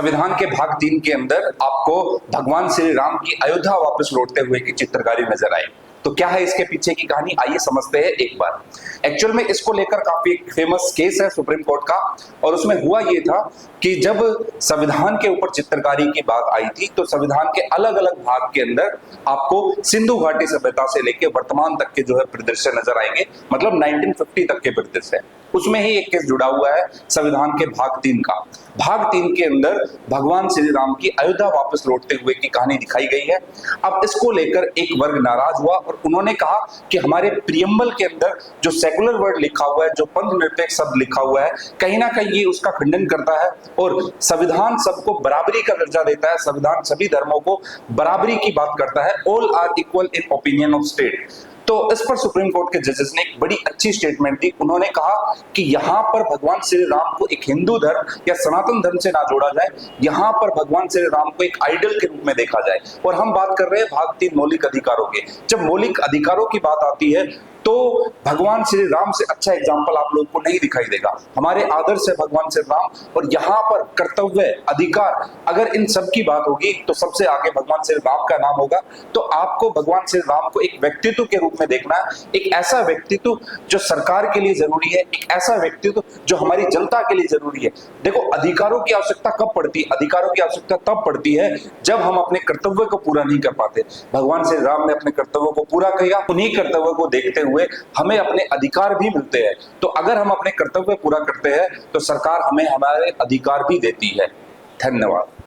संविधान के भाग 3 के अंदर आपको भगवान श्री राम की अयोध्या वापस लौटते हुए की चित्रकारी नजर आई। तो क्या है इसके पीछे की कहानी, आइए समझते हैं एक बार। एक्चुअल में इसको लेकर काफी फेमस केस है सुप्रीम कोर्ट का, और उसमें हुआ ये था कि जब संविधान के ऊपर चित्रकारी की बात आई थी तो संविधान के अलग अलग भाग के अंदर आपको सिंधु घाटी सभ्यता से लेकर वर्तमान तक के जो है परिदृश्य नजर आएंगे, मतलब 1950 तक के परिदृश्य। उसमें ही एक केस जुड़ा हुआ है संविधान के भाग 3 का। भाग 3 के अंदर भगवान श्री राम की अयोध्या वापस लौटते हुए की कहानी दिखाई गई है। अब इसको लेकर एक वर्ग नाराज हुआ और उन्होंने कहा कि हमारे प्रियम्बल के अंदर जो सेकुलर वर्ड लिखा हुआ है, जो पंथ निरपेक्ष शब्द लिखा हुआ है, कहीं ना कहीं ये उसका खंडन करता है और संविधान सबको बराबरी का दर्जा देता है। संविधान सभी धर्मों को बराबरी की बात करता है, all are equal in opinion of state. तो इस पर सुप्रीम कोर्ट के जजेस ने एक बड़ी अच्छी स्टेटमेंट दी। उन्होंने कहा कि यहाँ पर भगवान श्री राम को एक हिंदू धर्म या सनातन धर्म से ना जोड़ा जाए, यहाँ पर भगवान श्री राम को एक आइडल के रूप में देखा जाए। और हम बात कर रहे हैं भाग 3 मौलिक अधिकारों के। जब मौलिक अधिकारों की बात आती है तो भगवान श्री राम से अच्छा एग्जाम्पल आप लोगों को नहीं दिखाई देगा। हमारे आदर्श है भगवान श्री राम, और यहाँ पर कर्तव्य, अधिकार, अगर इन सब की बात होगी तो सबसे आगे भगवान श्री राम का नाम होगा। तो आपको भगवान श्री राम को एक व्यक्तित्व के रूप में देखना है, एक ऐसा व्यक्तित्व जो सरकार के लिए जरूरी है, एक ऐसा व्यक्तित्व जो हमारी जनता के लिए जरूरी है। देखो, अधिकारों की आवश्यकता कब पड़ती है? अधिकारों की आवश्यकता तब पड़ती है जब हम अपने कर्तव्य को पूरा नहीं कर पाते। भगवान श्री राम ने अपने कर्तव्यों को पूरा किया, उन्हीं कर्तव्यों को देखते हुए हमें अपने अधिकार भी मिलते हैं। तो अगर हम अपने कर्तव्य पूरा करते हैं तो सरकार हमें हमारे अधिकार भी देती है। धन्यवाद।